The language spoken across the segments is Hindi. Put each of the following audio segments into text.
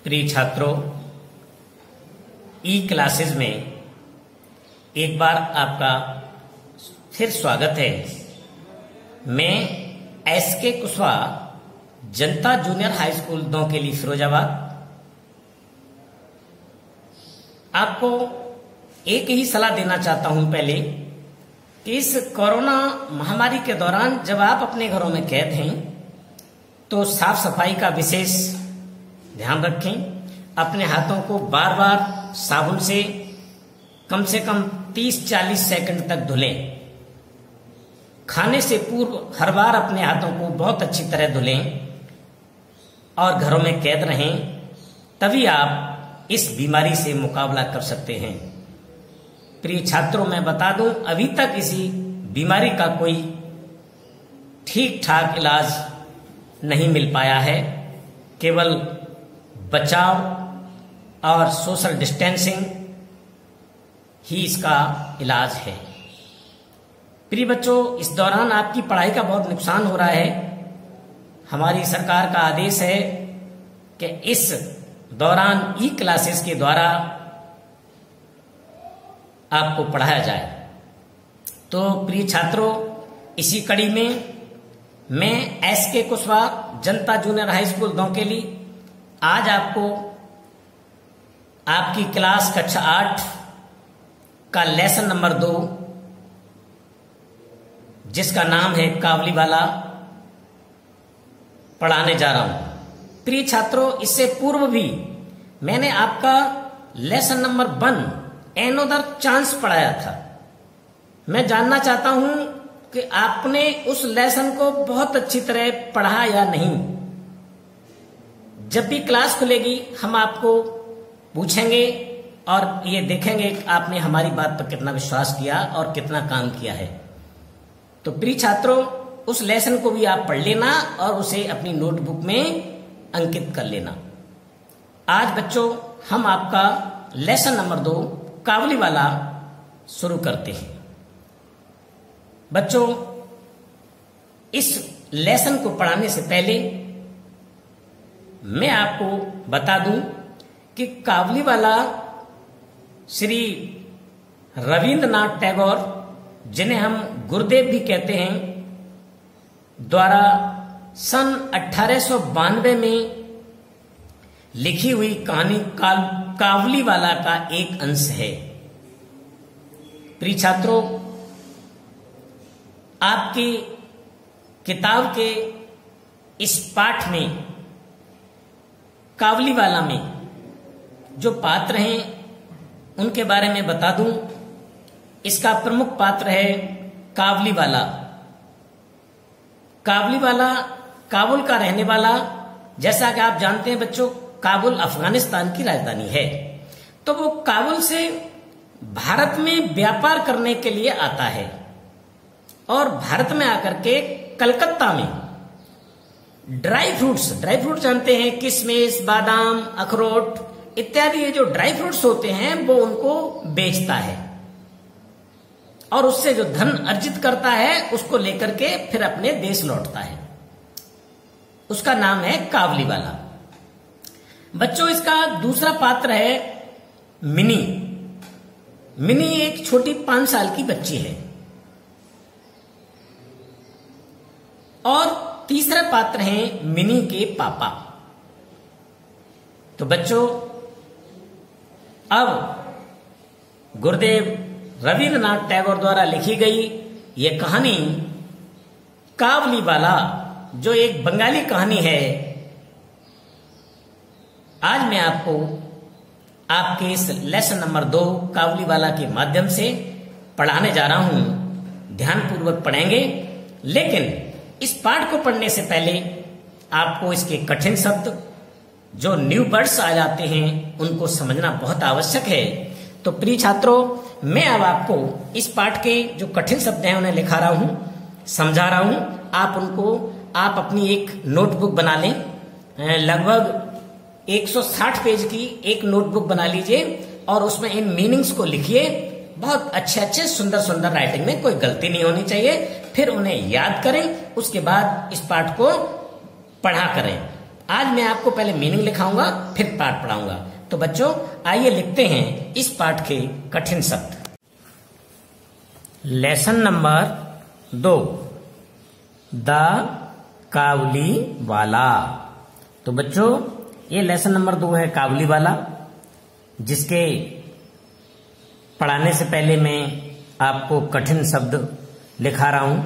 प्रिय छात्रों, ई क्लासेस में एक बार आपका फिर स्वागत है। मैं एसके कुशवाहा, जनता जूनियर हाई स्कूल दौकेली फिरोजाबाद, आपको एक ही सलाह देना चाहता हूं पहले कि इस कोरोना महामारी के दौरान जब आप अपने घरों में कैद हैं तो साफ सफाई का विशेष ध्यान रखें। अपने हाथों को बार बार साबुन से कम 30-40 सेकंड तक धुलें। खाने से पूर्व हर बार अपने हाथों को बहुत अच्छी तरह धुलें और घरों में कैद रहें, तभी आप इस बीमारी से मुकाबला कर सकते हैं। प्रिय छात्रों, मैं बता दूं, अभी तक इसी बीमारी का कोई ठीक ठाक इलाज नहीं मिल पाया है। केवल बचाव और सोशल डिस्टेंसिंग ही इसका इलाज है। प्रिय बच्चों, इस दौरान आपकी पढ़ाई का बहुत नुकसान हो रहा है। हमारी सरकार का आदेश है कि इस दौरान ई क्लासेस के द्वारा आपको पढ़ाया जाए। तो प्रिय छात्रों, इसी कड़ी में मैं एसके कुशवाहा, जनता जूनियर हाई स्कूल दौकेली, आज आपको आपकी क्लास कक्षा 8 का लेसन नंबर 2, जिसका नाम है काबुलीवाला, पढ़ाने जा रहा हूं। प्रिय छात्रों, इससे पूर्व भी मैंने आपका लेसन नंबर 1 एनोदर चांस पढ़ाया था। मैं जानना चाहता हूं कि आपने उस लेसन को बहुत अच्छी तरह पढ़ा या नहीं। जब भी क्लास खुलेगी हम आपको पूछेंगे और ये देखेंगे कि आपने हमारी बात पर कितना विश्वास किया और कितना काम किया है। तो प्रिय छात्रों, उस लेसन को भी आप पढ़ लेना और उसे अपनी नोटबुक में अंकित कर लेना। आज बच्चों हम आपका लेसन नंबर 2 काबुलीवाला शुरू करते हैं। बच्चों, इस लेसन को पढ़ाने से पहले मैं आपको बता दूं कि काबुलीवाला श्री रविंद्रनाथ टैगोर, जिन्हें हम गुरुदेव भी कहते हैं, द्वारा सन 1892 में लिखी हुई कहानी काबुलीवाला का एक अंश है। प्रिय छात्रों, आपकी किताब के इस पाठ में काबुलीवाला में जो पात्र हैं उनके बारे में बता दूं। इसका प्रमुख पात्र है काबुलीवाला। काबुलीवाला काबुल का रहने वाला, जैसा कि आप जानते हैं बच्चों, काबुल अफगानिस्तान की राजधानी है। तो वो काबुल से भारत में व्यापार करने के लिए आता है और भारत में आकर के कलकत्ता में ड्राई फ्रूट्स जानते हैं, किशमिश, बादाम, अखरोट इत्यादि ये जो ड्राई फ्रूट्स होते हैं वो उनको बेचता है और उससे जो धन अर्जित करता है उसको लेकर के फिर अपने देश लौटता है। उसका नाम है काबुलीवाला। बच्चों, इसका दूसरा पात्र है मिनी। मिनी एक छोटी 5 साल की बच्ची है। और तीसरा पात्र हैं मिनी के पापा। तो बच्चों, अब गुरुदेव रविंद्रनाथ टैगोर द्वारा लिखी गई यह कहानी काबुलीवाला, जो एक बंगाली कहानी है, आज मैं आपको आपके इस लेसन नंबर 2 काबुलीवाला के माध्यम से पढ़ाने जा रहा हूं। ध्यानपूर्वक पढ़ेंगे, लेकिन इस पाठ को पढ़ने से पहले आपको इसके कठिन शब्द जो न्यू वर्ड्स आ जाते हैं उनको समझना बहुत आवश्यक है। तो प्रिय छात्रों, मैं अब आपको इस पाठ के जो कठिन शब्द हैं उन्हें लिखा रहा हूं, समझा रहा हूं। आप अपनी एक नोटबुक बना लें। लगभग 160 पेज की एक नोटबुक बना लीजिए और उसमें इन मीनिंग्स को लिखिए। बहुत अच्छे सुंदर राइटिंग में कोई गलती नहीं होनी चाहिए। फिर उन्हें याद करें, उसके बाद इस पाठ को पढ़ा करें। आज मैं आपको पहले मीनिंग लिखाऊंगा, फिर पाठ पढ़ाऊंगा। तो बच्चों आइए लिखते हैं इस पाठ के कठिन शब्द। लेसन नंबर 2, द काबुली वाला। तो बच्चों ये लेसन नंबर 2 है, काबुली वाला, जिसके पढ़ाने से पहले मैं आपको कठिन शब्द लिखा रहा हूं,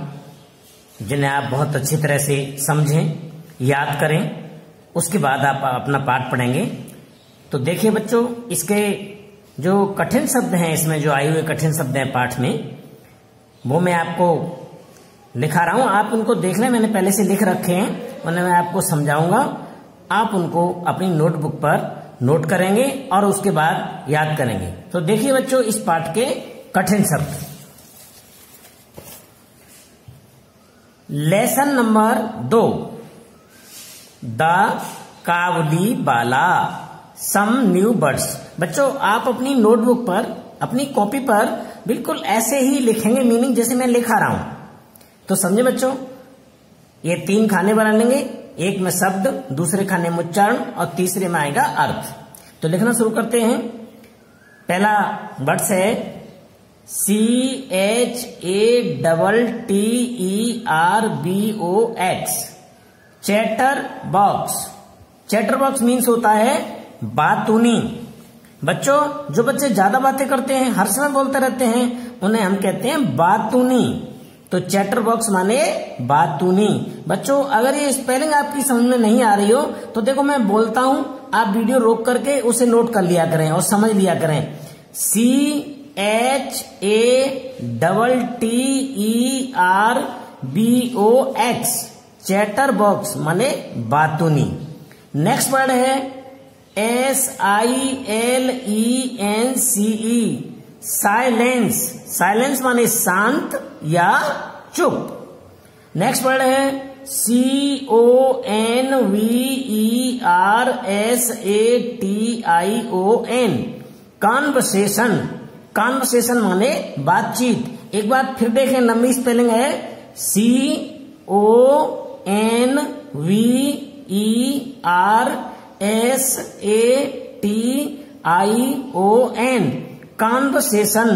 जिन्हें आप बहुत अच्छी तरह से समझें, याद करें, उसके बाद आप अपना पाठ पढ़ेंगे। तो देखिए बच्चों, इसके जो कठिन शब्द हैं, इसमें जो आए हुए कठिन शब्द हैं पाठ में, वो मैं आपको लिखा रहा हूं। आप उनको देख लें, मैंने पहले से लिख रखे हैं, उन्हें मैं आपको समझाऊंगा। आप उनको अपनी नोटबुक पर नोट करेंगे और उसके बाद याद करेंगे। तो देखिए बच्चों इस पाठ के कठिन शब्द। लेसन नंबर 2, द काबुली वाला, सम न्यू वर्ड्स। बच्चों आप अपनी नोटबुक पर, अपनी कॉपी पर बिल्कुल ऐसे ही लिखेंगे मीनिंग जैसे मैं लिखा रहा हूं। तो समझे बच्चों, ये 3 खाने बना लेंगे, एक में शब्द, दूसरे खाने में उच्चारण और तीसरे में आएगा अर्थ। तो लिखना शुरू करते हैं। पहला वर्ड्स है CHATTERBOX, chatter box. Chatter box means होता है बातूनी। बच्चों जो बच्चे ज्यादा बातें करते हैं, हर समय बोलते रहते हैं, उन्हें हम कहते हैं बातूनी। तो चैटर बॉक्स माने बातूनी। बच्चों अगर ये स्पेलिंग आपकी समझ में नहीं आ रही हो तो देखो मैं बोलता हूं, आप वीडियो रोक करके उसे नोट कर लिया करें और समझ लिया करें। CHATTERBOX, चैटर बॉक्स माने बातूनी। नेक्स्ट वर्ड है SILENCE, साइलेंस। साइलेंस माने शांत या चुप। नेक्स्ट वर्ड है CONVERSATION, कॉन्वर्सेशन। कॉन्वर्सेशन माने बातचीत। एक बार फिर देखें, लंबी स्पेलिंग है CONVERSATION, कॉन्वर्सेशन।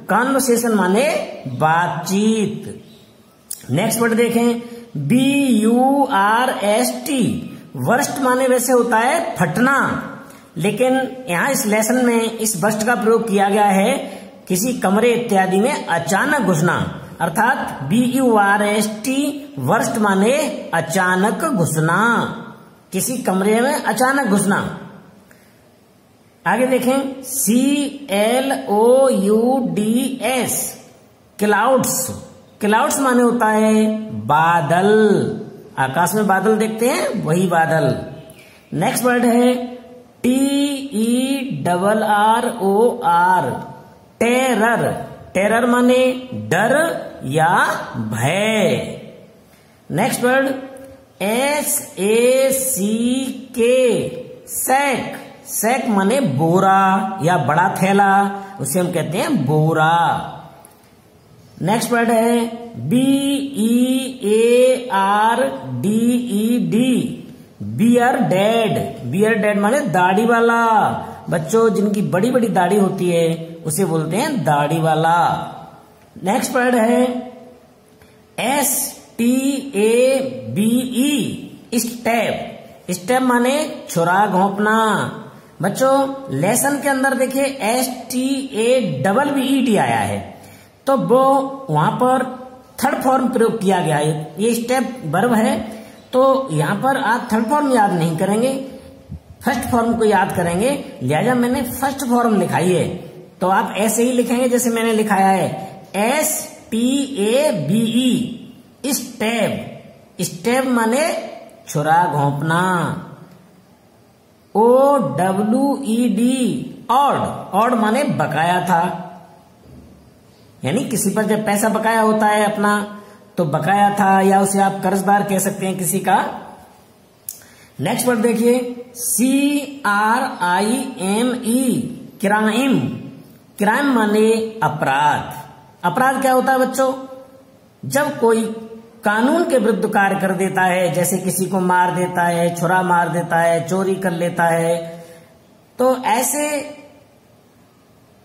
कॉन्वर्सेशन माने बातचीत। नेक्स्ट वर्ड देखें BURST, वर्स्ट माने वैसे होता है फटना, लेकिन यहां इस लेसन में इस वर्स्ट का प्रयोग किया गया है किसी कमरे इत्यादि में अचानक घुसना, अर्थात BURST, वर्स्ट माने अचानक घुसना, किसी कमरे में अचानक घुसना। आगे देखें CLOUDS, क्लाउड्स। क्लाउड्स माने होता है बादल, आकाश में बादल देखते हैं वही बादल। नेक्स्ट वर्ड है TERROR, टेरर। टेरर माने डर या भय। Next word SACK, sack. Sack माने बोरा या बड़ा थैला, उसे हम कहते हैं बोरा। नेक्स्ट वर्ड है BEARDED, बियरडेड। बियरडेड माने दाढ़ी वाला। बच्चों जिनकी बड़ी बड़ी दाढ़ी होती है उसे बोलते हैं दाढ़ी वाला। नेक्स्ट वर्ड है STABE, स्टेप। स्टेप माने छुरा घोंपना। बच्चों लेसन के अंदर देखिए STABBED आया है, तो वो वहां पर थर्ड फॉर्म प्रयोग किया गया है। ये स्टेप वर्ब है, तो यहां पर आप थर्ड फॉर्म याद नहीं करेंगे, फर्स्ट फॉर्म को याद करेंगे, लिहाजा मैंने फर्स्ट फॉर्म लिखाई है। तो आप ऐसे ही लिखेंगे जैसे मैंने लिखाया है STABE, स्टेप। स्टेप माने छुरा घोंपना। OWED, odd. ऑड माने बकाया था, यानी किसी पर जब पैसा बकाया होता है अपना तो बकाया था, या उसे आप कर्जदार कह सकते हैं किसी का। नेक्स्ट वर्ड देखिए CRIME, क्राइम। क्राइम माने अपराध। अपराध क्या होता है बच्चों? जब कोई कानून के विरुद्ध कार्य कर देता है, जैसे किसी को मार देता है, छुरा मार देता है, चोरी कर लेता है, तो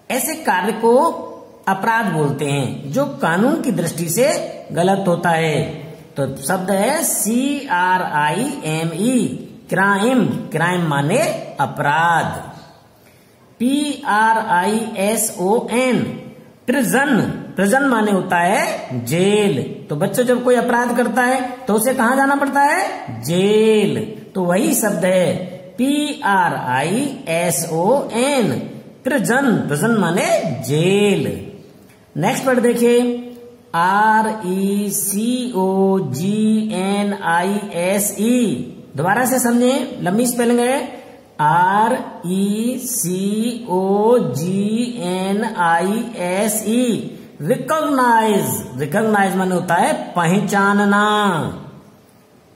ऐसे कार्य को अपराध बोलते हैं जो कानून की दृष्टि से गलत होता है। तो शब्द है CRIME, क्राइम, क्राइम माने अपराध। PRISON, प्रिजन, प्रिजन माने होता है जेल। तो बच्चों जब कोई अपराध करता है तो उसे कहां जाना पड़ता है? जेल। तो वही शब्द है PRISON, प्रिजन, प्रिजन माने जेल। नेक्स्ट वर्ड देखिए RECOGNISE, दोबारा से समझे, लंबी स्पेलिंग है RECOGNISE, रिकॉग्नाइज, रिकॉग्नाइज माने होता है पहचानना।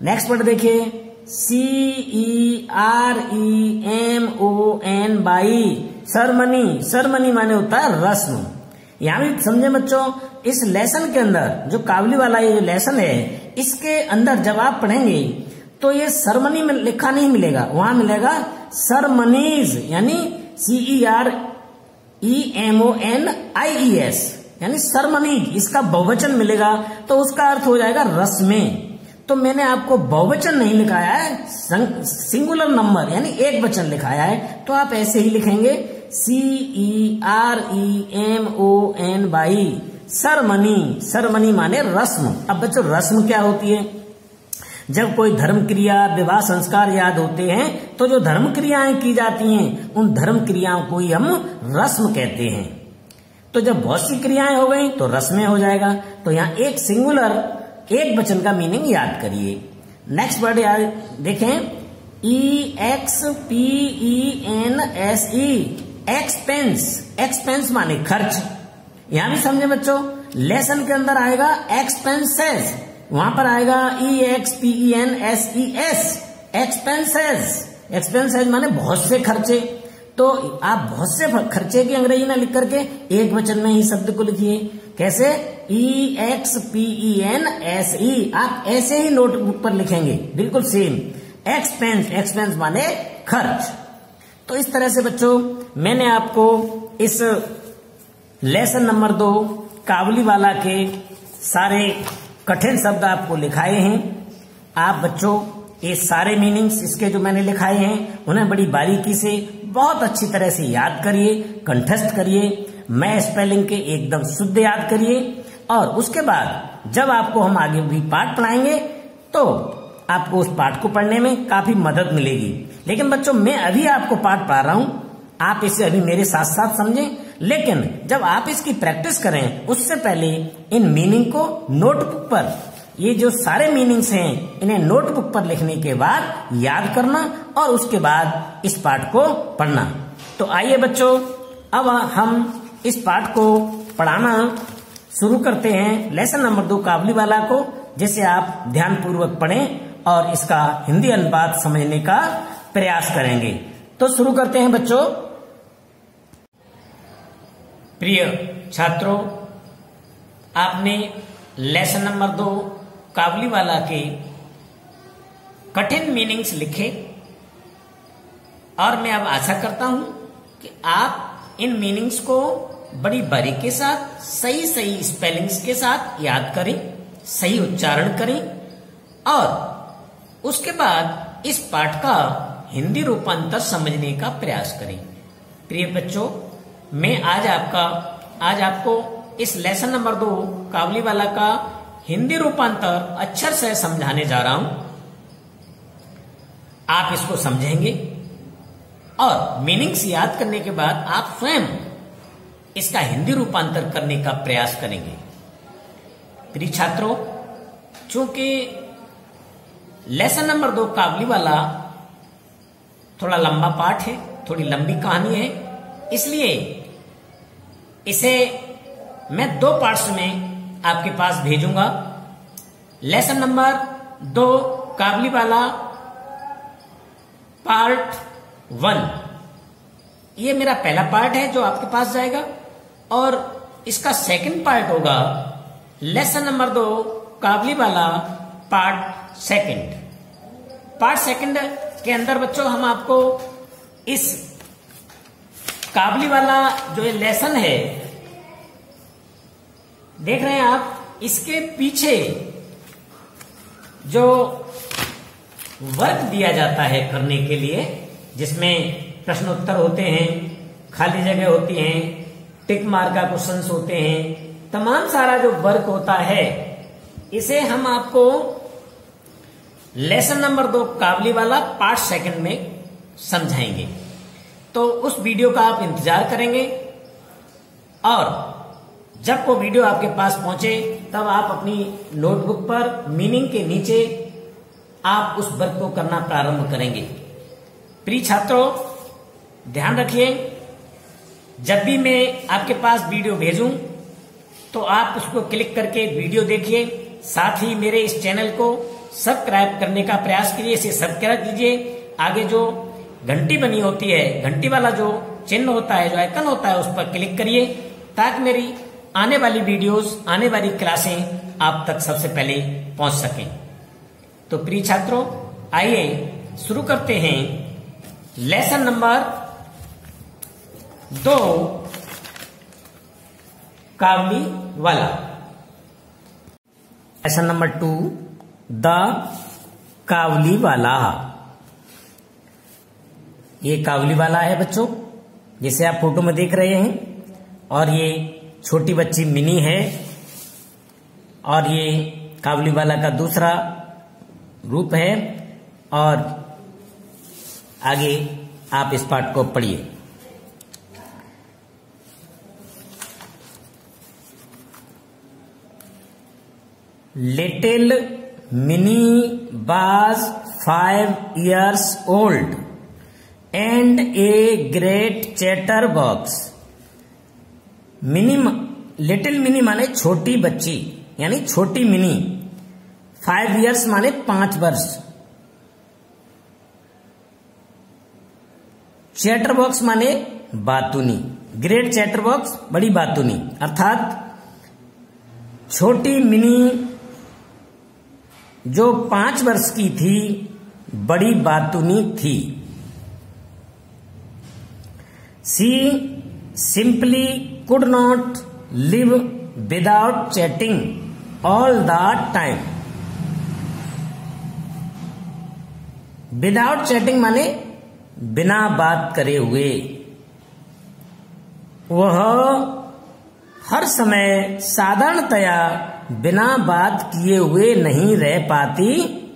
नेक्स्ट वर्ड देखिए CEREMONY, सरमनी, सरमनी माने होता है रस्म। यहां भी समझे बच्चों, इस लेसन के अंदर जो काबुली वाला ये जो लेसन है, इसके अंदर जब आप पढ़ेंगे तो ये सरमनी में लिखा नहीं मिलेगा, वहां मिलेगा सरमनीज, यानी CEREMONIES, यानी सरमनीज, इसका बहुवचन मिलेगा तो उसका अर्थ हो जाएगा रस्में। तो मैंने आपको बहुवचन नहीं लिखाया है, सिंगुलर नंबर यानी एक वचन लिखाया है, तो आप ऐसे ही लिखेंगे CEREMONY, सरमनी, सरमनी माने रस्म। अब बच्चों रस्म क्या होती है? जब कोई धर्म क्रिया, विवाह संस्कार याद होते हैं तो जो धर्म क्रियाएं की जाती हैं उन धर्म क्रियाओं को ही हम रस्म कहते हैं। तो जब बहुत सी क्रियाएं हो गई तो रस्में हो जाएगा। तो यहाँ एक सिंगुलर एक वचन का मीनिंग याद करिए। नेक्स्ट वर्ड याद देखें EXPENSE, एक्सपेंस, एक्सपेंस माने खर्च। यहां भी समझे बच्चों, लेसन के अंदर आएगा एक्सपेंसेस, वहां पर आएगा EXPENSES, एक्सपेंसेस, एक्सपेंसेस माने बहुत से खर्चे। तो आप बहुत से खर्चे की अंग्रेजी में लिख करके एक वचन में ही शब्द को लिखिए। कैसे? EXPENSE, आप ऐसे ही नोटबुक पर लिखेंगे, बिल्कुल सेम। एक्सपेंस, एक्सपेंस माने खर्च। तो इस तरह से बच्चों मैंने आपको इस लेसन नंबर 2 काबुली वाला के सारे कठिन शब्द आपको लिखाए हैं। आप बच्चों ये सारे मीनिंग्स इसके जो मैंने लिखाए हैं उन्हें बड़ी बारीकी से बहुत अच्छी तरह से याद करिए, कंठस्थ करिए, मैं स्पेलिंग के एकदम शुद्ध याद करिए। और उसके बाद जब आपको हम आगे भी पाठ पढ़ाएंगे तो आपको उस पाठ को पढ़ने में काफी मदद मिलेगी। लेकिन बच्चों मैं अभी आपको पाठ पढ़ा रहा हूं, आप इसे अभी मेरे साथ साथ समझें, लेकिन जब आप इसकी प्रैक्टिस करें उससे पहले इन मीनिंग को नोटबुक पर, ये जो सारे मीनिंग्स हैं इन्हें नोटबुक पर लिखने के बाद याद करना और उसके बाद इस पाठ को पढ़ना। तो आइए बच्चों अब हम इस पाठ को पढ़ाना शुरू करते हैं, लेसन नंबर 2 काबुली वाला को, जिसे आप ध्यानपूर्वक पढ़ें और इसका हिंदी अनुवाद समझने का प्रयास करेंगे। तो शुरू करते हैं बच्चों। प्रिय छात्रों, आपने लेसन नंबर 2 काबुली वाला के कठिन मीनिंग्स लिखे और मैं अब आशा करता हूं कि आप इन मीनिंग्स को बड़ी बारीकी के साथ सही सही स्पेलिंग्स के साथ याद करें, सही उच्चारण करें और उसके बाद इस पाठ का हिंदी रूपांतर समझने का प्रयास करें। प्रिय बच्चों, मैं आज आपको इस लेसन नंबर 2 काबुली वाला का हिंदी रूपांतर अक्षर से समझाने जा रहा हूं। आप इसको समझेंगे और मीनिंग्स याद करने के बाद आप स्वयं इसका हिंदी रूपांतर करने का प्रयास करेंगे। प्रिय छात्रों, चूंकि लेसन नंबर 2 काबुली वाला थोड़ा लंबा पाठ है, थोड़ी लंबी कहानी है, इसलिए इसे मैं 2 पार्ट्स में आपके पास भेजूंगा। लेसन नंबर 2 काबुली वाला पार्ट 1, ये मेरा पहला पार्ट है जो आपके पास जाएगा और इसका सेकंड पार्ट होगा lesson number 2 Kabuliwala part second. Part second के अंदर बच्चों हम आपको इस काबुलीवाला जो ये लेसन है देख रहे हैं आप, इसके पीछे जो वर्क दिया जाता है करने के लिए, जिसमें प्रश्न उत्तर होते हैं, खाली जगह होती हैं, टिक मार का क्वेश्चंस होते हैं, तमाम सारा जो वर्क होता है इसे हम आपको lesson number 2 Kabuliwala part second में समझाएंगे। तो उस वीडियो का आप इंतजार करेंगे और जब वो वीडियो आपके पास पहुंचे तब आप अपनी नोटबुक पर मीनिंग के नीचे आप उस वर्क को करना प्रारंभ करेंगे। प्रिय छात्रों, ध्यान रखिए, जब भी मैं आपके पास वीडियो भेजूं तो आप उसको क्लिक करके वीडियो देखिए, साथ ही मेरे इस चैनल को सब्सक्राइब करने का प्रयास कीजिए, इसे सब्सक्राइब कीजिए। आगे जो घंटी बनी होती है, घंटी वाला जो चिन्ह होता है, जो आइकन होता है, उस पर क्लिक करिए ताकि मेरी आने वाली वीडियोस, आने वाली क्लासें आप तक सबसे पहले पहुंच सकें। तो प्रिय छात्रों, आइए शुरू करते हैं lesson number 2 Kabuliwala. Lesson number 2 the Kabuliwala. ये काबुलीवाला है बच्चों, जिसे आप फोटो में देख रहे हैं, और ये छोटी बच्ची मिनी है, और ये काबुलीवाला का दूसरा रूप है। और आगे आप इस पाठ को पढ़िए। Little mini was 5 years old and a great chatterbox। Mini, little mini माने छोटी बच्ची, यानी छोटी मिनी। 5 years माने 5 वर्ष। चैटरबॉक्स माने बातूनी। ग्रेट चैटरबॉक्स बड़ी बातूनी, अर्थात छोटी मिनी जो 5 वर्ष की थी, बड़ी बातूनी थी। She simply could not live without chatting all the time. Without chatting माने बिना बात करे हुए। वह हर समय साधारणतया बिना बात किए हुए नहीं रह पाती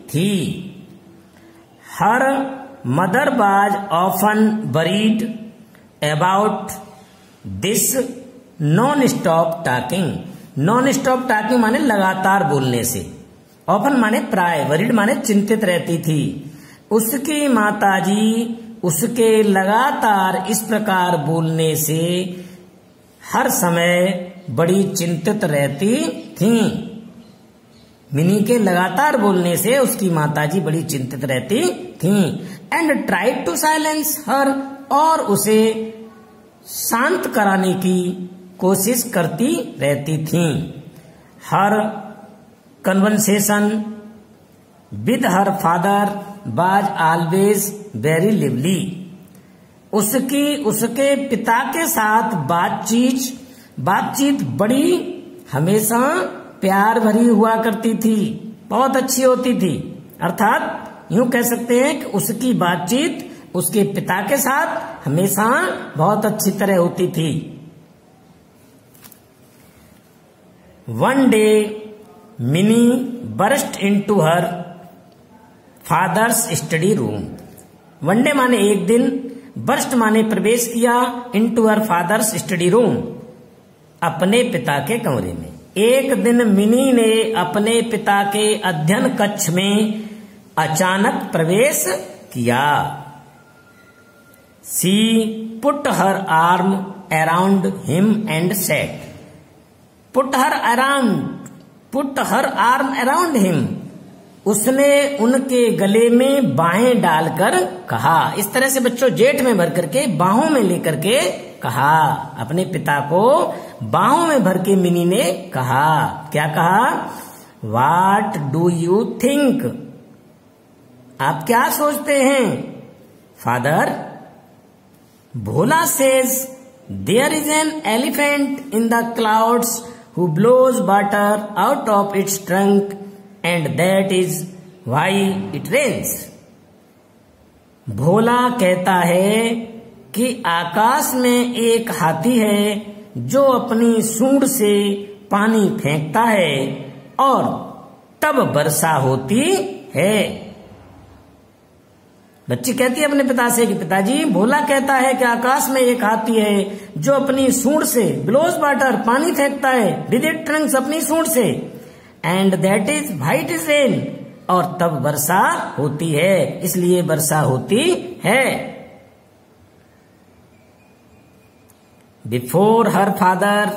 थी। Her mother was often worried about this non stop talking. Non stop talking माने लगातार बोलने से, ऑफन माने प्राय, वरीड माने चिंतित रहती थी। उसकी माताजी उसके लगातार इस प्रकार बोलने से हर समय बड़ी चिंतित रहती थीं। मिनी के लगातार बोलने से उसकी माताजी बड़ी चिंतित रहती थीं। And tried to silence her, और उसे शांत कराने की कोशिश करती रहती थीं। Her conversation with her father was always very lively. उसके पिता के साथ बातचीत बड़ी हमेशा प्यार भरी हुआ करती थी, बहुत अच्छी होती थी। अर्थात यूं कह सकते हैं कि उसकी बातचीत उसके पिता के साथ हमेशा बहुत अच्छी तरह होती थी। One day mini burst into her father's study room. One day माने एक दिन, बर्स्ट माने प्रवेश किया, into her father's study room अपने पिता के कमरे में। एक दिन मिनी ने अपने पिता के अध्ययन कक्ष में अचानक प्रवेश किया। She put her arm around him and said. Put her arm around him, उसने उनके गले में बाहें डालकर कहा। इस तरह से बच्चों जेठ में भर करके बाहों में लेकर के कहा, अपने पिता को बाहों में भर के मिनी ने कहा। क्या कहा? What do you think? आप क्या सोचते हैं? Father, Bhola says, there is an elephant in the clouds who blows water out of its trunk and that is why it rains. Bhola कहता है कि आकाश में एक हाथी है जो अपनी सूंड से पानी फेंकता है और तब वर्षा होती है। बच्ची कहती है अपने पिता से कि पिताजी, भोला कहता है कि आकाश में एक हाथी है जो अपनी सूंड से, ब्लोज वाटर, पानी फेंकता है, विद इट ट्रंक्स, अपनी सूंड से, and that is white is rain, और तब वर्षा होती है, इसलिए वर्षा होती है। Before her father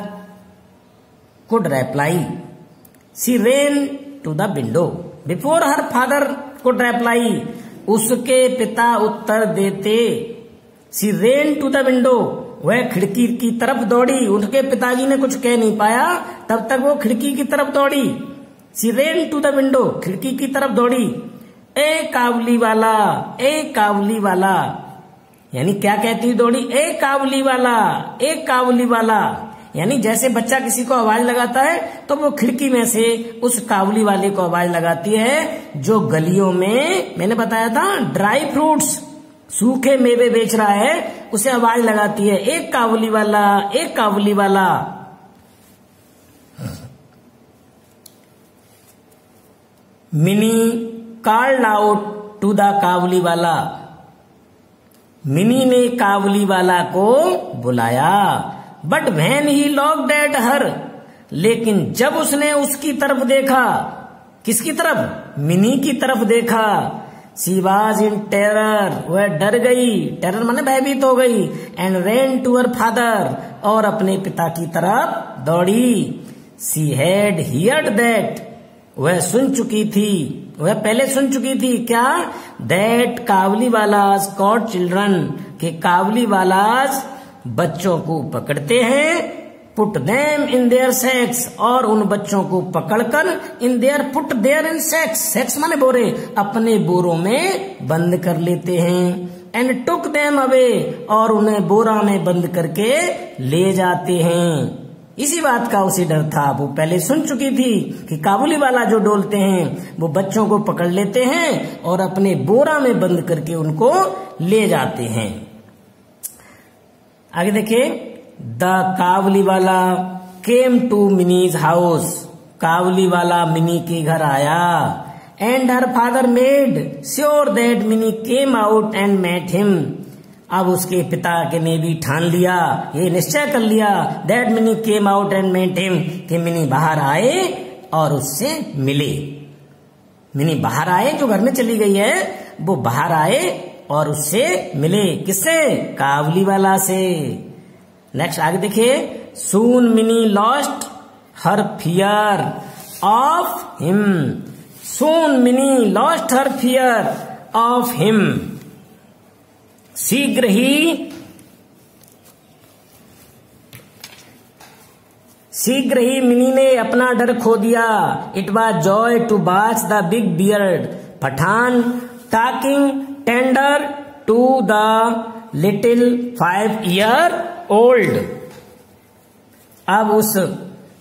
could reply she ran to the window. Before her father could reply, उसके पिता उत्तर देते, she ran to the window, वह खिड़की की तरफ दौड़ी। उनके पिताजी ने कुछ कह नहीं पाया, तब तक वो खिड़की की तरफ दौड़ी। She ran to the window, खिड़की की तरफ दौड़ी। ए काबुली वाला, ए काबुली वाला, यानी क्या कहती दौड़ी? ए काबुली वाला, ए काबुली वाला, यानी जैसे बच्चा किसी को आवाज लगाता है तो वो खिड़की में से उस काबुली वाले को आवाज लगाती है जो गलियों में, मैंने बताया था, ड्राई फ्रूट्स, सूखे मेवे बेच रहा है, उसे आवाज लगाती है, एक काबुली वाला, एक Kabuliwala. Mini called out to the Kabuliwala. Mini ने काबुली वाला को बुलाया, but when he looked at her, लेकिन जब उसने उसकी तरफ देखा, किसकी तरफ? मिनी की तरफ देखा, शी वाज इन टेरर, वह डर गई, टेरर माने भयभीत हो गई, and ran to her father, और अपने पिता की तरफ दौड़ी। शी हैड हियर्ड दैट, वह सुन चुकी थी, वह पहले सुन चुकी थी, क्या? That Kabuliwalas caught children, के काबुली वालाज बच्चों को पकड़ते हैं, put them in their sacks, और उन बच्चों को पकड़कर in their, put their in sacks, sacks माने बोरे, अपने बोरों में बंद कर लेते हैं, एंड टुक देम अवे, और उन्हें बोरा में बंद करके ले जाते हैं। इसी बात का उसे डर था, वो पहले सुन चुकी थी कि काबुली वाला जो डोलते हैं वो बच्चों को पकड़ लेते हैं और अपने बोरा में बंद करके उनको ले जाते हैं। आगे देखिए, the Kabuliwala came to Mini's house, Kabuliwala Mini के घर आया, and her father made sure that Mini came out and met him. अब उसके पिता के ने भी ठान लिया, ये निश्चय कर लिया, that Mini came out and met him, कि मिनी बाहर आए और उससे मिले। मिनी बाहर आए, जो घर में चली गई है वो बाहर आए और उससे मिले, किससे? काबुली वाला से। नेक्स्ट आगे देखिए, soon Mini lost her fear of him, soon Mini lost her fear of him, शीघ्र ही मिनी ने अपना डर खो दिया। It was joy to watch the big beard Pathan talking tender to the little 5 year old। अब उस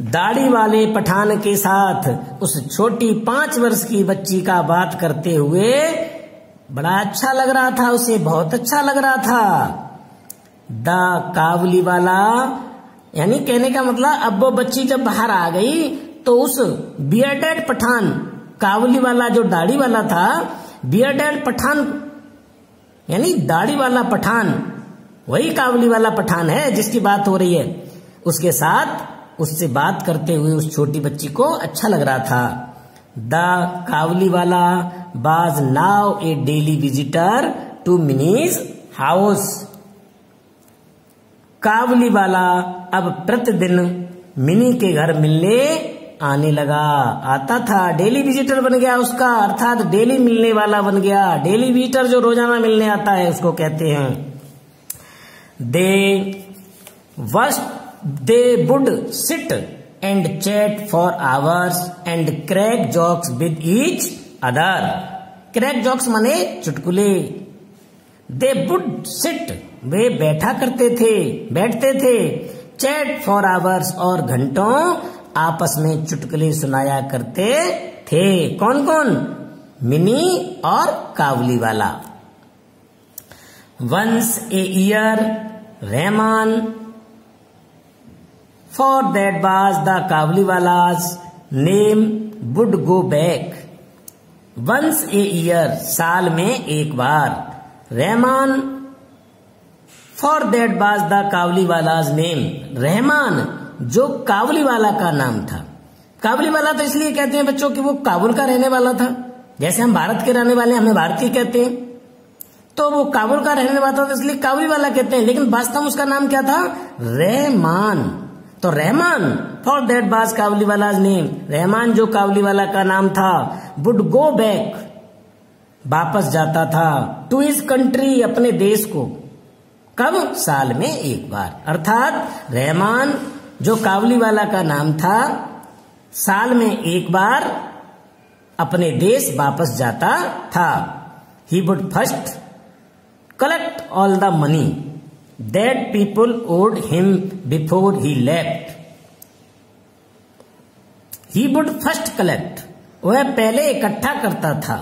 दाढ़ी वाले पठान के साथ उस छोटी 5 वर्ष की बच्ची का बात करते हुए बड़ा अच्छा लग रहा था, उसे बहुत अच्छा लग रहा था। द काबुली वाला, यानी कहने का मतलब अब वो बच्ची जब बाहर आ गई तो उस बियर्डेड पठान, काबुली वाला जो दाढ़ी वाला था, बियर्डेड पठान यानी दाढ़ी वाला पठान, वही काबुली वाला पठान है जिसकी बात हो रही है, उसके साथ उससे बात करते हुए उस छोटी बच्ची को अच्छा लग रहा था। द काबुली वाला was now a daily visitor to Mini's house. Kabuliwala अब प्रतिदिन मिनी के घर मिलने आने लगा, आता था, डेली विजिटर बन गया उसका, अर्थात डेली मिलने वाला बन गया। डेली विजिटर जो रोजाना मिलने आता है उसको कहते हैं। They would sit and chat for hours and crack jokes with each other. Crack jokes माने चुटकुले. They would sit, वे बैठते थे. Chat for hours, और घंटों आपस में चुटकुले सुनाया करते थे. कौन कौन? मिनी और काबुली वाला. Once a year, Rahman. For that was the Kabuliwala's name would go back. Once a year, साल में एक बार. Rahman. For that was the Kabuliwala's name. Rahman जो काबुलीवाला का नाम था. काबुलीवाला तो इसलिए कहते हैं बच्चों कि वो काबुल का रहने वाला था. जैसे हम भारत के रहने वाले हमें भारतीय कहते हैं, तो वो काबुल का रहने वाला था तो इसलिए काबुलीवाला कहते हैं. लेकिन वास्तव में उसका नाम क्या था? रहमान. तो Rahman, for that was Kabuliwala's name, Rahman जो काबुलीवाला का नाम था, वुड गो बैक, वापस जाता था, टू हिज कंट्री, अपने देश को. कब? साल में एक बार. अर्थात रहमान जो काबुलीवाला का नाम था, साल में एक बार अपने देश वापस जाता था. He would first collect all the money that people owed him before he left. He would first collect, वह पहले इकट्ठा करता था,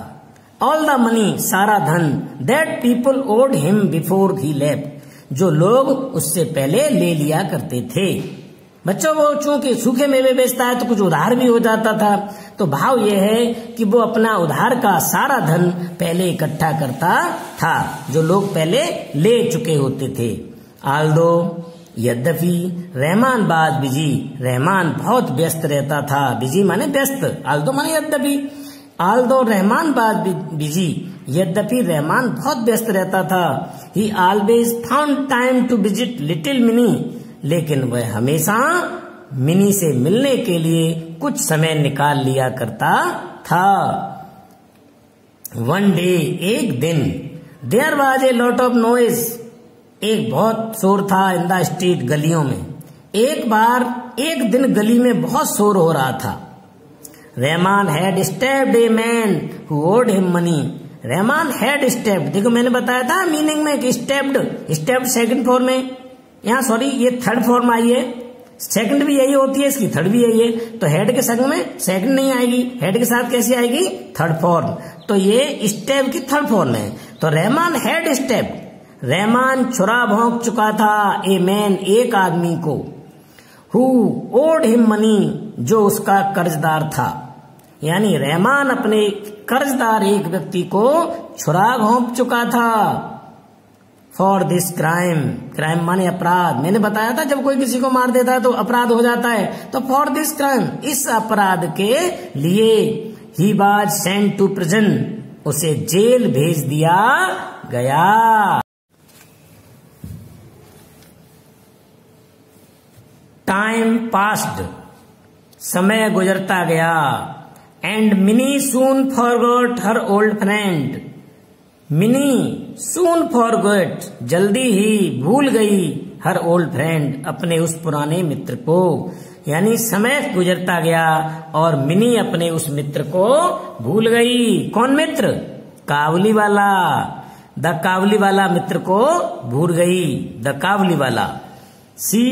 all the money, सारा धन, that people owed him before he left, जो लोग उससे पहले ले लिया करते थे. बच्चों वो चूंकि सूखे मेवे बेचता है तो कुछ उधार भी हो जाता था, तो भाव यह है कि वो अपना उधार का सारा धन पहले इकट्ठा करता था जो लोग पहले ले चुके होते थे. आल्दो, यद्यपि, रहमान बाज बिजी, रहमान बहुत व्यस्त रहता था. बिजी माने व्यस्त, आल्दो माने यद्यपि. आल्दो रहमान बाज बिजी, यद्यपि रहमान बहुत व्यस्त रहता था. He always found time to visit little Mini, लेकिन वह हमेशा मिनी से मिलने के लिए कुछ समय निकाल लिया करता था. वन डे, एक दिन, there was a lot of noise, एक बहुत शोर था इन द स्ट्रीट, गलियों में. एक दिन गली में बहुत शोर हो रहा था. Rahman had stabbed a man who owed him money, Rahman had stabbed, देखो मैंने बताया था मीनिंग में कि स्टेप्ड सेकंड फॉर्म में, यहाँ सॉरी ये थर्ड फॉर्म आई है. सेकंड भी यही होती है, इसकी थर्ड भी यही है. तो हेड के संग में सेकंड नहीं आएगी, हेड के साथ कैसी आएगी? Third form. तो ये स्टेप की थर्ड फॉर्म है. तो रहमान हैड स्टेप्ड, रहमान छुरा भोंक चुका था, ए मैन, एक आदमी को, हु ओड हिम मनी, जो उसका कर्जदार था. यानी रहमान अपने कर्जदार एक व्यक्ति को छुरा भोंक चुका था. फॉर दिस क्राइम, क्राइम माने अपराध. मैंने बताया था जब कोई किसी को मार देता है तो अपराध हो जाता है. तो फॉर दिस क्राइम, इस अपराध के लिए, he was sent to prison, उसे जेल भेज दिया गया. टाइम पास्ड, समय गुजरता गया. And Mini soon forgot her old friend, Mini soon forgot, जल्दी ही भूल गई, हर ओल्ड फ्रेंड, अपने उस पुराने मित्र को. यानी समय गुजरता गया और मिनी अपने उस मित्र को भूल गई. कौन मित्र? काबुली वाला. द काबुली वाला मित्र को भूल गई, द काबुली वाला. She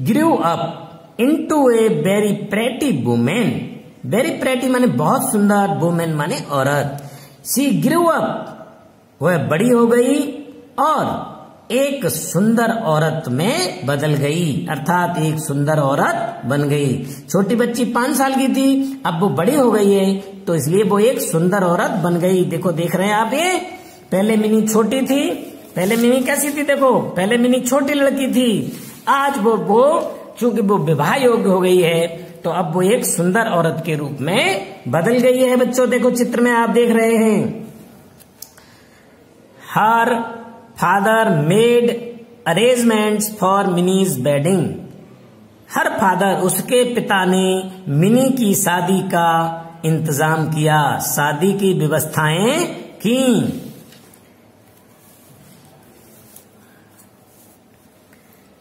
grew up into a very pretty women, very pretty माने बहुत सुंदर, वुमेन माने औरत. शी ग्रू अप, वह बड़ी हो गई और एक सुंदर औरत में बदल गई, अर्थात एक सुंदर औरत बन गई. छोटी बच्ची 5 साल की थी, अब वो बड़ी हो गई है तो इसलिए वो एक सुंदर औरत बन गई. देखो देख रहे हैं आप, ये पहले मिनी छोटी थी, पहले मिनी कैसी थी? देखो पहले मिनी छोटी लड़की थी, आज वो चूंकि वो विवाह योग्य हो गई है तो अब वो एक सुंदर औरत के रूप में बदल गई है. बच्चों देखो चित्र में आप देख रहे हैं. हर father made arrangements for minis wedding, her father, उसके पिता ने मिनी की शादी का इंतजाम किया, शादी की व्यवस्थाएं की.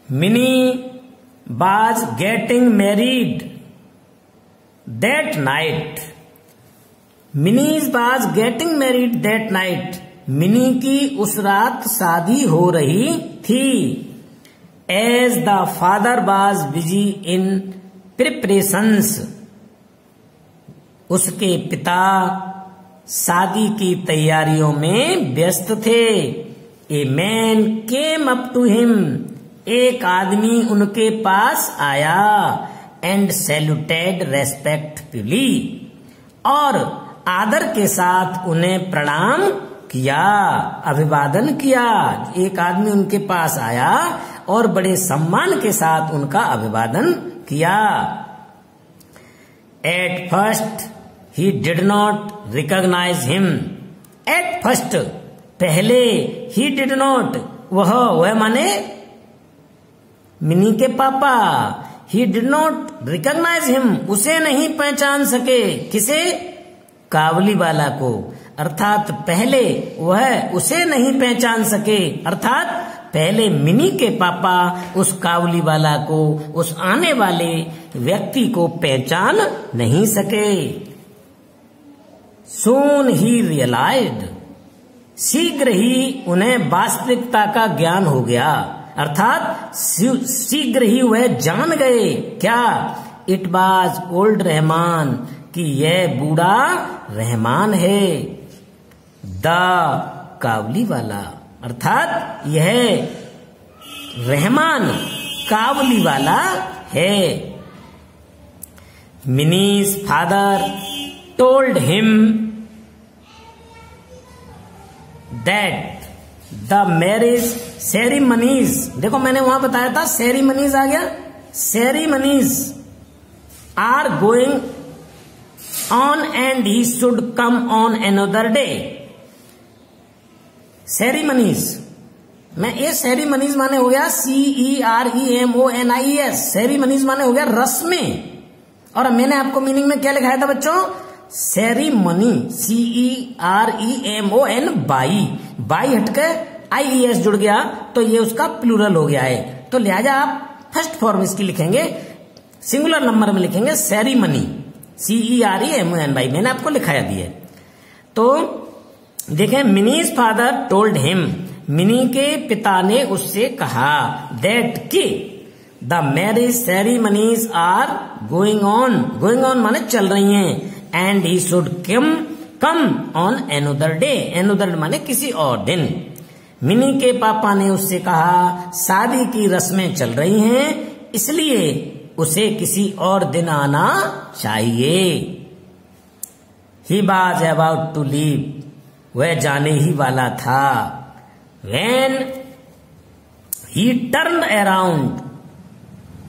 Mini was getting married, that night, Mini's was getting married that night, Mini की उस रात शादी हो रही थी। As the father was busy in preparations, उसके पिता शादी की तैयारियों में व्यस्त थे। A man came up to him, एक आदमी उनके पास आया। एंड सैल्यूटेड रेस्पेक्टफुली, और आदर के साथ उन्हें प्रणाम किया, अभिवादन किया। एक आदमी उनके पास आया और बड़े सम्मान के साथ उनका अभिवादन किया। At first he did not recognise him, at first पहले, ही डिड नॉट वह माने मिनी के पापा, he did not recognise him, उसे नहीं पहचान सके। किसे? काबुली वाला को। अर्थात पहले वह उसे नहीं पहचान सके, अर्थात पहले मिनी के पापा उस काबुली वाला को, उस आने वाले व्यक्ति को पहचान नहीं सके। सून ही रियलाइज्ड, शीघ्र ही उन्हें वास्तविकता का ज्ञान हो गया, अर्थात शीघ्र ही वह जान गए। क्या? इट वाज ओल्ड रहमान, कि यह बूढ़ा रहमान है। द काबुली वाला, अर्थात यह रहमान काबुली वाला है। Mini's father told him that the marriage ceremonies, देखो मैंने वहां बताया था सेरेमनीज आ गया, ceremonies are going on and he should come on another day. Ceremonies में ये सेरेमनीज माने हो गया CEREMONIES, सेरेमनीज माने हो गया रस्में। और मैंने आपको मीनिंग में क्या लिखाया था बच्चों? सेरेमनी, CEREMON, बाई हटके IES जुड़ गया तो ये उसका प्लूरल हो गया है। तो लिहाजा आप फर्स्ट फॉर्म इसकी लिखेंगे, सिंगुलर नंबर में लिखेंगे सेरेमनी, CEREMON, मैंने आपको लिखाया दिया। तो देखें, Mini's father told him, Mini के पिता ने उससे कहा, दैट कि the marriage ceremonies are going on, going on माने चल रही हैं, and he should come on another day, another माने किसी और दिन। मिनी के पापा ने उससे कहा शादी की रस्में चल रही हैं, इसलिए उसे किसी और दिन आना चाहिए। He was about to leave, वह जाने ही वाला था। When he turned around,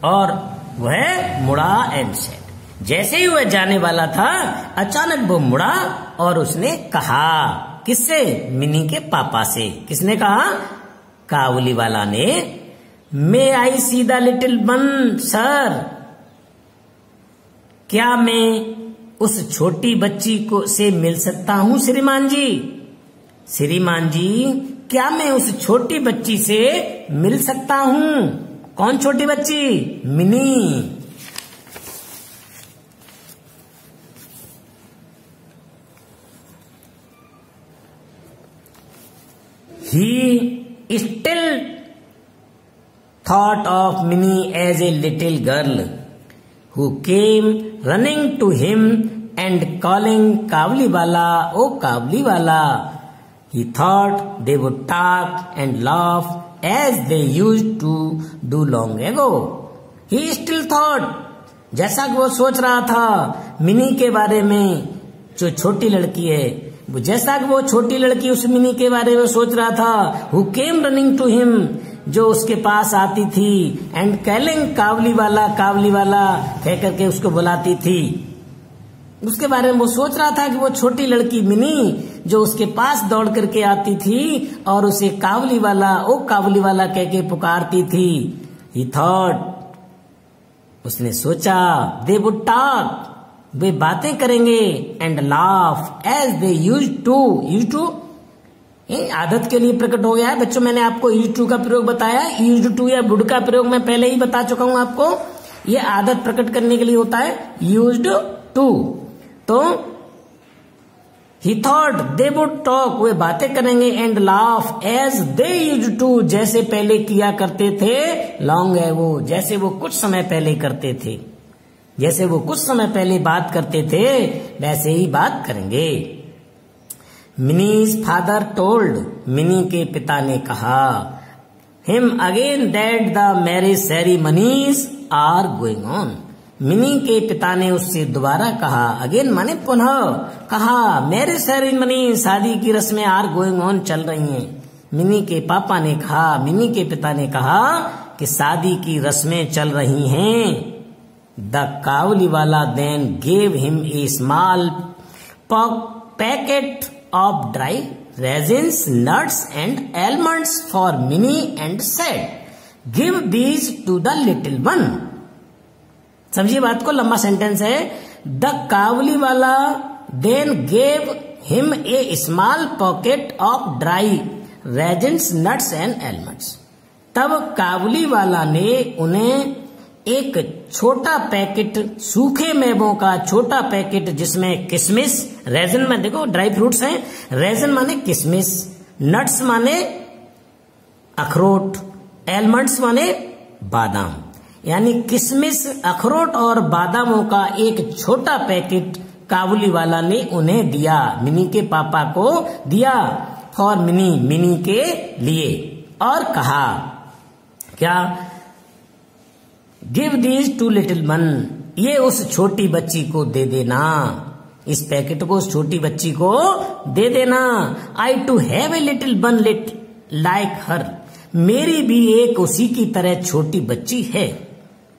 और वह मुड़ा एंड सेड, जैसे ही वह जाने वाला था अचानक वो मुड़ा और उसने कहा, किससे? मिनी के पापा से। किसने कहा? काबुली वाला ने। May I see the little one sir, क्या मैं उस छोटी बच्ची को से मिल सकता हूं श्रीमान जी? श्रीमान जी, क्या मैं उस छोटी बच्ची से मिल सकता हूं? कौन छोटी बच्ची? Mini. He still thought of Minnie as a little girl who came running to him and calling Kabuliwala, "Oh Kabuliwala." He thought they would talk and laugh as they used to do long ago. He still thought, जैसा कि वो सोच रहा था मिनी के बारे में, जो छोटी लड़की है, जैसा कि वो छोटी लड़की उस मिनी के बारे में सोच रहा था। Who came running to him, जो उसके पास आती थी, and calling काबुलीवाला, काबुलीवाला कह करके उसको बुलाती थी। उसके बारे में वो सोच रहा था कि वो छोटी लड़की मिनी जो उसके पास दौड़ करके आती थी और उसे काबुलीवाला, ओ काबुलीवाला कह के पुकारती थी। He thought, उसने सोचा, they would talk, वे बातें करेंगे, and laugh as they used to आदत के लिए प्रकट हो गया है बच्चों। मैंने आपको यूज टू का प्रयोग बताया, यूज टू या वुड का प्रयोग मैं पहले ही बता चुका हूं आपको। ये आदत प्रकट करने के लिए होता है, यूज्ड टू। तो he thought they would talk, वे बातें करेंगे, and laugh as they used to, जैसे पहले किया करते थे, long ago, जैसे वो कुछ समय पहले करते थे, जैसे वो कुछ समय पहले बात करते थे वैसे ही बात करेंगे। मिनीज फादर टोल्ड, मिनी के पिता ने कहा, him again that the marriage ceremonies are going on, Mini के पिता ने उससे दोबारा कहा, अगेन माने पुनः कहा, मैरिज सेरेमनी, शादी की रस्में आर गोइंग ऑन, चल रही हैं। मिनी के पापा ने कहा, मिनी के पिता ने कहा कि शादी की रस्में चल रही हैं। The Kabuliwala then gave him a small packet of dry raisins, nuts and almonds for Mini and said, give these to the little one. समझिए बात को, लंबा सेंटेंस है। The Kabuliwala then gave him a small pocket of dry raisins, nuts and almonds। तब काबुलीवाला ने उन्हें एक छोटा पैकेट, सूखे मेवों का छोटा पैकेट, जिसमें किशमिश, रेजिन में देखो ड्राई फ्रूट्स हैं, रेजिन माने किशमिश, नट्स माने अखरोट, एलमंड्स माने बादाम, यानी किशमिश, अखरोट और बादामों का एक छोटा पैकेट काबुलीवाला ने उन्हें दिया, मिनी के पापा को दिया, फॉर मिनी, मिनी के लिए, और कहा क्या, give these to little one, ये उस छोटी बच्ची को दे देना, इस पैकेट को उस छोटी बच्ची को दे देना। I too have a little one lit like her, मेरी भी एक उसी की तरह छोटी बच्ची है।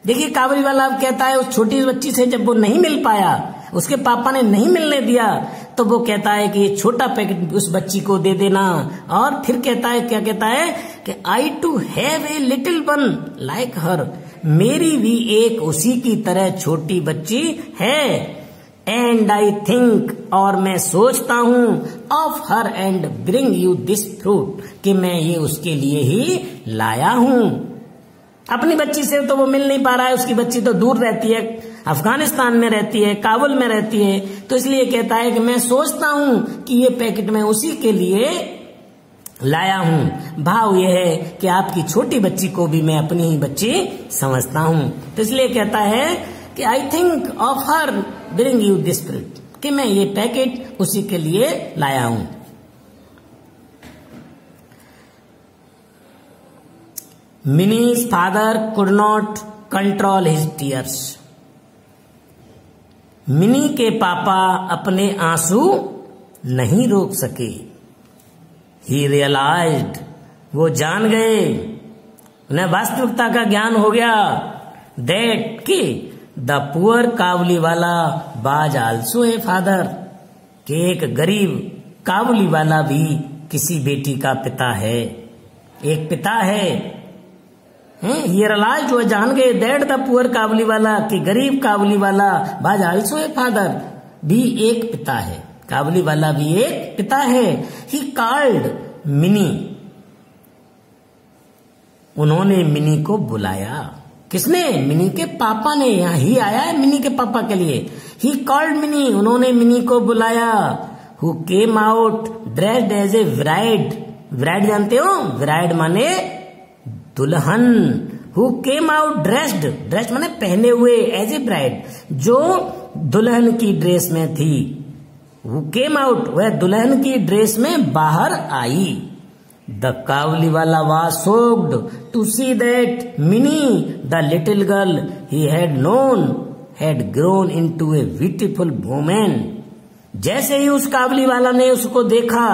देखिए काबुलीवाला अब कहता है उस छोटी बच्ची से, जब वो नहीं मिल पाया, उसके पापा ने नहीं मिलने दिया, तो वो कहता है कि ये छोटा पैकेट उस बच्ची को दे देना। और फिर कहता है, क्या कहता है कि I too have a little one like her, मेरी भी एक उसी की तरह छोटी बच्ची है। एंड आई थिंक, और मैं सोचता हूं, of her and bring you this fruit, कि मैं ये उसके लिए ही लाया हूं। अपनी बच्ची से तो वो मिल नहीं पा रहा है, उसकी बच्ची तो दूर रहती है, अफगानिस्तान में रहती है, काबुल में रहती है, तो इसलिए कहता है कि मैं सोचता हूं कि ये पैकेट मैं उसी के लिए लाया हूं। भाव यह है कि आपकी छोटी बच्ची को भी मैं अपनी ही बच्ची समझता हूं, तो इसलिए कहता है कि I think of her bring you this fruit, कि मैं ये पैकेट उसी के लिए लाया हूं। Minis father could not control his tears, mini के पापा अपने आंसू नहीं रोक सके। ही रियलाइज्ड, वो जान गए, उन्हें वास्तविकता का ज्ञान हो गया, दैट कि द पुअर काबुलीवाला बाज आल्सो ए फादर, कि एक गरीब काबुलीवाला भी किसी बेटी का पिता है, एक पिता है। ही रियलाइज्ड, वो जान गए, दैट द पुअर काबुलीवाला, कि गरीब काबुलीवाला बाज आल्सो ए फादर, भी एक पिता है, काबुलीवाला भी एक पिता है। ही कॉल्ड मिनी, उन्होंने मिनी को बुलाया, किसने, मिनी के पापा ने, यहां ही आया है मिनी के पापा के लिए। ही कॉल्ड मिनी, उन्होंने मिनी को बुलाया। Who came out dressed as a bride, bride जानते हो, ब्राइड माने दुल्हन। Who came out dressed, dressed माने पहने हुए, एज ए ब्राइड, जो दुल्हन की ड्रेस में थी। Who came out, वह दुल्हन की ड्रेस में बाहर आई। The Kabuliwala was shocked to see that Minnie, the little girl he had known, had grown into a beautiful woman. जैसे ही उस काबुलीवाला ने उसको देखा,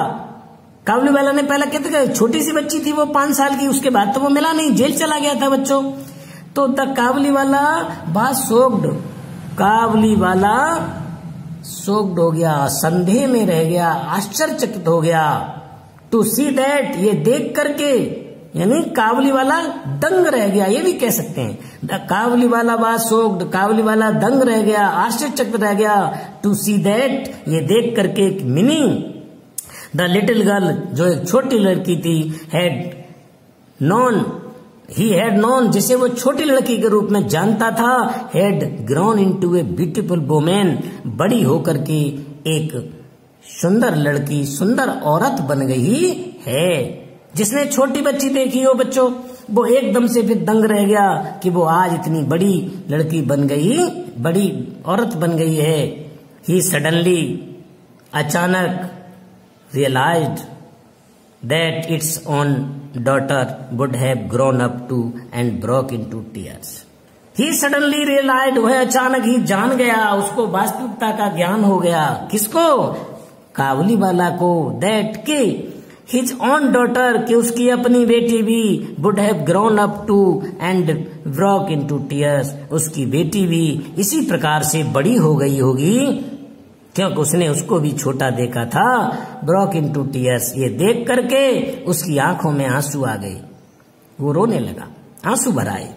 काबुलीवाला ने पहले कहते थे छोटी सी बच्ची थी वो 5 साल की, उसके बाद तो वो मिला नहीं, जेल चला गया था बच्चों। तो the Kabuliwala was shocked, Kabuliwala shocked हो गया, संदेह में रह गया, आश्चर्यचकित हो गया। टू सी दैट, ये देख करके, यानी काबुलीवाला दंग रह गया, ये भी कह सकते हैं। The Kabuliwala was shocked, Kabuliwala दंग रह गया, आश्चर्यचकित रह गया। टू सी दैट, ये देख करके मिनी, द लिटिल गर्ल, जो एक छोटी लड़की थी, had non, he had known, जिसे वो छोटी लड़की के रूप में जानता था, had grown into a beautiful women, बड़ी होकर के एक सुंदर लड़की, सुंदर औरत बन गई है। जिसने छोटी बच्ची देखी हो बच्चों, वो एकदम से फिर दंग रह गया कि वो आज इतनी बड़ी लड़की बन गई, बड़ी औरत बन गई है। ही सडनली, अचानक, realised that its own daughter would have grown up too and broke into tears. He suddenly realised, वह अचानक ही जान गया, उसको वास्तविकता का ज्ञान हो गया। किसको? काबुलीवाला को। दैट के हिज ओन डॉटर, कि उसकी अपनी बेटी भी, would have grown up too and broke into tears, उसकी बेटी भी इसी प्रकार से बड़ी हो गई होगी, क्योंकि उसने उसको भी छोटा देखा था। ब्रोक इनटू टीयर्स, ये देख करके उसकी आंखों में आंसू आ गए, वो रोने लगा, आंसू भर आए।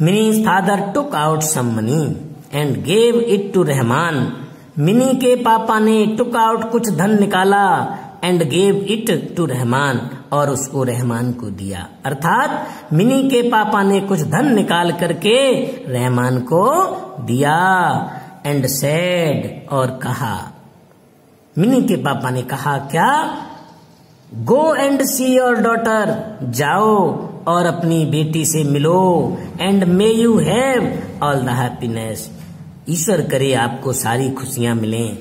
Mini's father took out some money and gave it to Rahman, Mini के पापा ने टुक आउट, कुछ धन निकाला, and gave it to Rahman, और उसको रहमान को दिया। अर्थात मिनी के पापा ने कुछ धन निकाल करके रहमान को दिया। एंड सेड, और कहा, मिनी के पापा ने कहा क्या? Go and see your daughter, जाओ और अपनी बेटी से मिलो। And may you have all the happiness, ईश्वर करे आपको सारी खुशियां मिलें,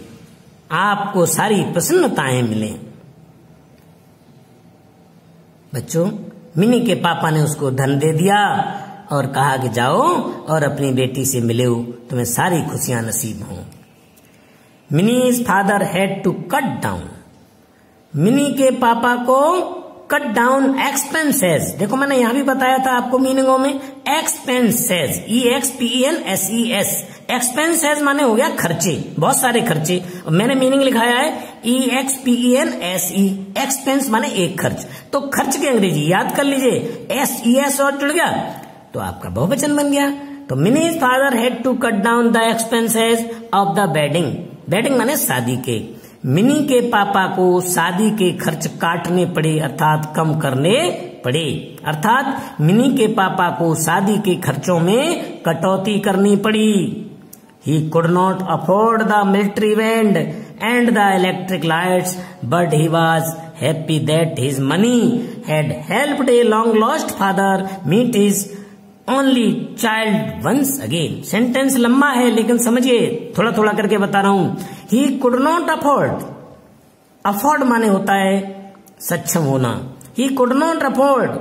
आपको सारी प्रसन्नताएं मिलें। बच्चों, मिनी के पापा ने उसको धन दे दिया और कहा कि जाओ और अपनी बेटी से मिलो, तुम्हें सारी खुशियां नसीब हों। Mini's father had to cut down, Mini के पापा को कट डाउन एक्सपेंसेस। देखो मैंने यहां भी बताया था आपको मीनिंगों में, एक्सपेंसेस, EXPENSES, एक्सपेंसेस माने हो गया खर्चे, बहुत सारे खर्चे। और मैंने मीनिंग लिखाया है EXPENSE, एक्सपेंस माने एक खर्च। तो खर्च की अंग्रेजी याद कर लीजिए, SES और जुड़ गया तो आपका बहुवचन बन गया। तो Mini's father had to cut down the expenses of the wedding, wedding माने शादी के। मिनी के पापा को शादी के खर्च काटने पड़े, अर्थात कम करने पड़े। अर्थात मिनी के पापा को शादी के खर्चों में कटौती करनी पड़ी। He could not afford the military band and the electric lights, but he was happy that his money had helped a long lost father meet his only child once again. Sentence लंबा है लेकिन समझिए, थोड़ा थोड़ा करके बता रहा हूं। He could not afford, afford माने होता है सक्षम होना। He could not afford,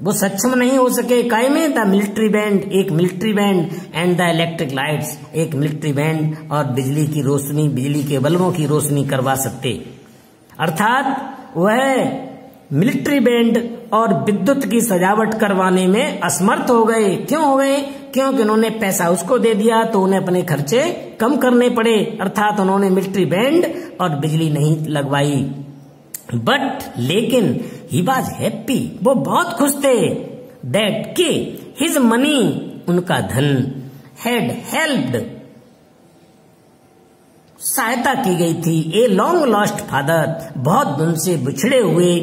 वो सक्षम नहीं हो सके काय में? द मिलिट्री बैंड, एक military band, and the electric lights, एक मिलिट्री बैंड और बिजली की रोशनी, बिजली के बल्बों की रोशनी करवा सकते। अर्थात वह मिलिट्री बैंड और विद्युत की सजावट करवाने में असमर्थ हो गए। क्यों हो गए? क्योंकि उन्होंने पैसा उसको दे दिया तो उन्हें अपने खर्चे कम करने पड़े। अर्थात उन्होंने मिलिट्री बैंड और बिजली नहीं लगवाई। बट लेकिन ही वॉज हैप्पी, वो बहुत खुश थे। दैट कि हिज मनी, उनका धन, हैड हेल्प्ड, सहायता की गई थी, ए लॉन्ग लॉस्ट फादर, बहुत दिन से बिछड़े हुए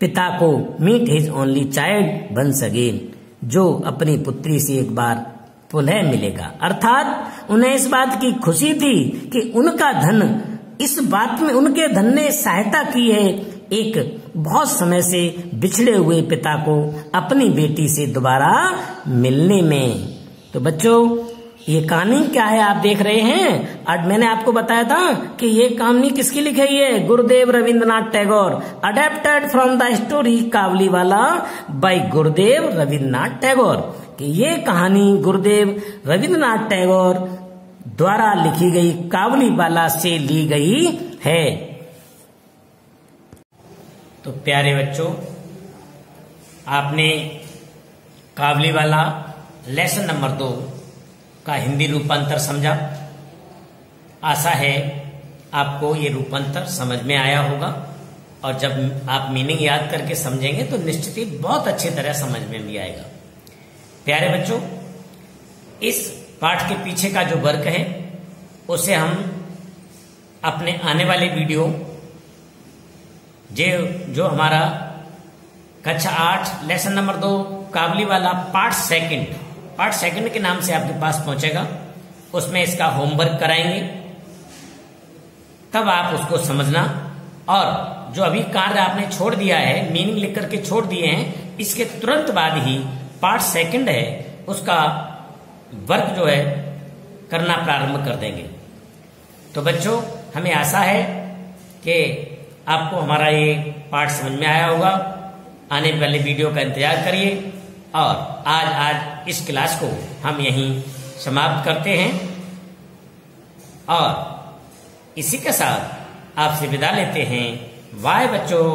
पिता को, meet his only child once again, जो अपनी पुत्री से एक बार पुनः मिलेगा। अर्थात उन्हें इस बात की खुशी थी कि उनका धन, इस बात में उनके धन ने सहायता की है एक बहुत समय से बिछड़े हुए पिता को अपनी बेटी से दोबारा मिलने में। तो बच्चों, ये कहानी क्या है आप देख रहे हैं। आज मैंने आपको बताया था कि ये कहानी किसकी लिखी है? Gurudev Rabindranath Tagore, adapted from the story Kabuliwala by Gurudev Rabindranath Tagore. कि ये कहानी गुरुदेव रविंद्रनाथ टैगोर द्वारा लिखी गई काबुलीवाला से ली गई है। तो प्यारे बच्चों, आपने काबुलीवाला लेसन नंबर 2 का हिंदी रूपांतर समझा। आशा है आपको ये रूपांतर समझ में आया होगा, और जब आप मीनिंग याद करके समझेंगे तो निश्चित ही बहुत अच्छी तरह समझ में भी आएगा। प्यारे बच्चों, इस पाठ के पीछे का जो वर्क है उसे हम अपने आने वाले वीडियो जो हमारा कक्षा 8 lesson number 2 Kabuliwala part second के नाम से आपके पास पहुंचेगा। उसमें इसका होमवर्क कराएंगे, तब आप उसको समझना। और जो अभी कार्य आपने छोड़ दिया है, मीनिंग लिख करके छोड़ दिए हैं, इसके तुरंत बाद ही पार्ट सेकंड है उसका वर्क जो है करना प्रारंभ कर देंगे। तो बच्चों, हमें आशा है कि आपको हमारा ये पाठ समझ में आया होगा। आने वाले वीडियो का इंतजार करिए और आज इस क्लास को हम यहीं समाप्त करते हैं और इसी के साथ आपसे विदा लेते हैं। बाय बच्चों।